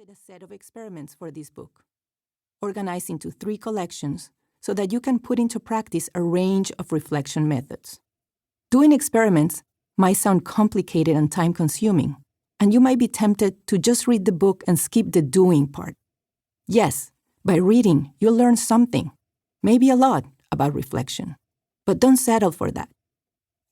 created a set of experiments for this book, organized into 3 collections so that you can put into practice a range of reflection methods. Doing experiments might sound complicated and time-consuming, and you might be tempted to just read the book and skip the doing part. Yes, by reading, you'll learn something, maybe a lot, about reflection. But don't settle for that.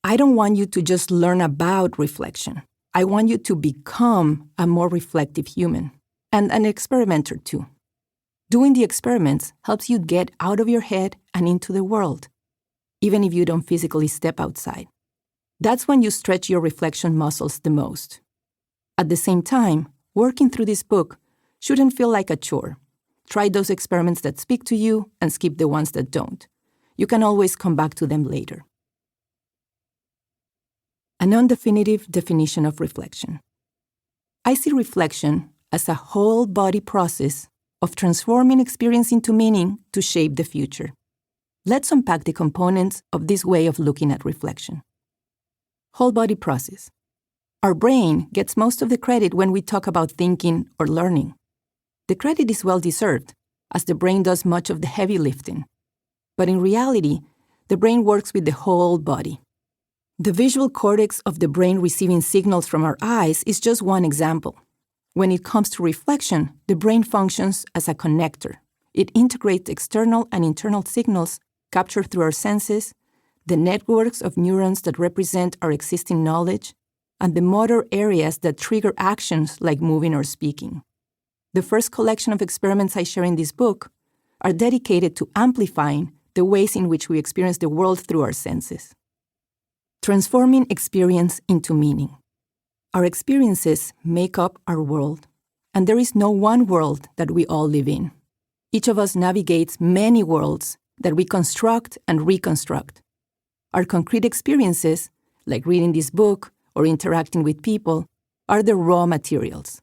I don't want you to just learn about reflection. I want you to become a more reflective human, and an experimenter too. Doing the experiments helps you get out of your head and into the world, even if you don't physically step outside. That's when you stretch your reflection muscles the most. At the same time, working through this book shouldn't feel like a chore. Try those experiments that speak to you and skip the ones that don't. You can always come back to them later. A non-definitive definition of reflection. I see reflection as a whole-body process of transforming experience into meaning to shape the future. Let's unpack the components of this way of looking at reflection. Whole-body process. Our brain gets most of the credit when we talk about thinking or learning. The credit is well-deserved, as the brain does much of the heavy lifting. But in reality, the brain works with the whole body. The visual cortex of the brain receiving signals from our eyes is just one example. When it comes to reflection, the brain functions as a connector. It integrates external and internal signals captured through our senses, the networks of neurons that represent our existing knowledge, and the motor areas that trigger actions like moving or speaking. The first collection of experiments I share in this book are dedicated to amplifying the ways in which we experience the world through our senses. Transforming experience into meaning. Our experiences make up our world, and there is no one world that we all live in. Each of us navigates many worlds that we construct and reconstruct. Our concrete experiences, like reading this book or interacting with people, are the raw materials.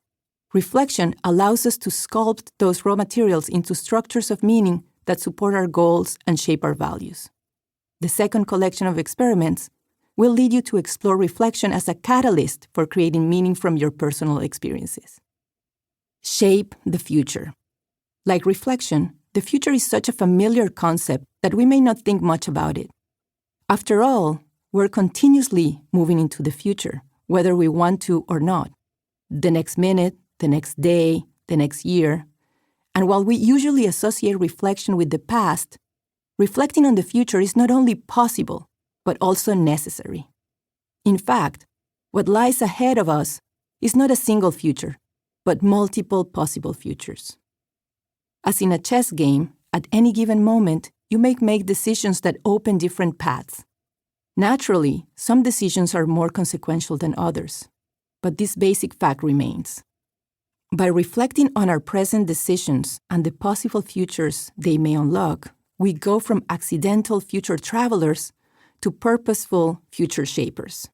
Reflection allows us to sculpt those raw materials into structures of meaning that support our goals and shape our values. The second collection of experiments will lead you to explore reflection as a catalyst for creating meaning from your personal experiences. Shape the future. Like reflection, the future is such a familiar concept that we may not think much about it. After all, we're continuously moving into the future, whether we want to or not. The next minute, the next day, the next year. And while we usually associate reflection with the past, reflecting on the future is not only possible, but also necessary. In fact, what lies ahead of us is not a single future, but multiple possible futures. As in a chess game, at any given moment, you may make decisions that open different paths. Naturally, some decisions are more consequential than others, but this basic fact remains. By reflecting on our present decisions and the possible futures they may unlock, we go from accidental future travelers to purposeful future shapers.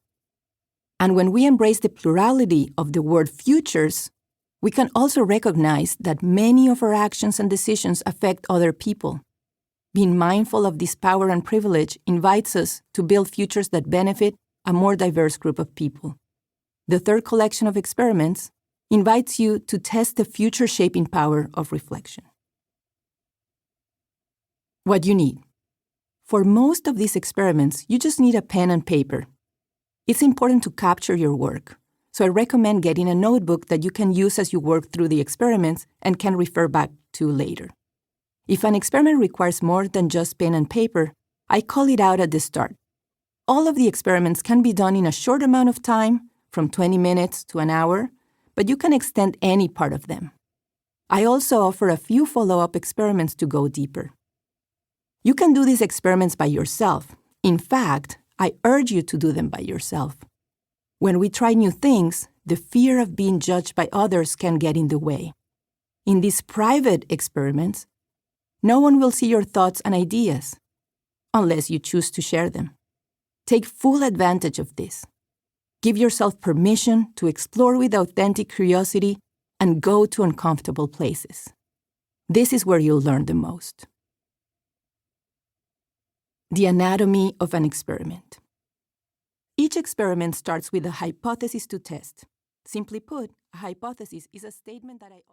And when we embrace the plurality of the word futures, we can also recognize that many of our actions and decisions affect other people. Being mindful of this power and privilege invites us to build futures that benefit a more diverse group of people. The third collection of experiments invites you to test the future-shaping power of reflection. What you need. For most of these experiments, you just need a pen and paper. It's important to capture your work, so I recommend getting a notebook that you can use as you work through the experiments and can refer back to later. If an experiment requires more than just pen and paper, I call it out at the start. All of the experiments can be done in a short amount of time, from 20 minutes to an hour, but you can extend any part of them. I also offer a few follow-up experiments to go deeper. You can do these experiments by yourself. In fact, I urge you to do them by yourself. When we try new things, the fear of being judged by others can get in the way. In these private experiments, no one will see your thoughts and ideas, unless you choose to share them. Take full advantage of this. Give yourself permission to explore with authentic curiosity and go to uncomfortable places. This is where you'll learn the most. The anatomy of an experiment. Each experiment starts with a hypothesis to test. Simply put, a hypothesis is a statement that I...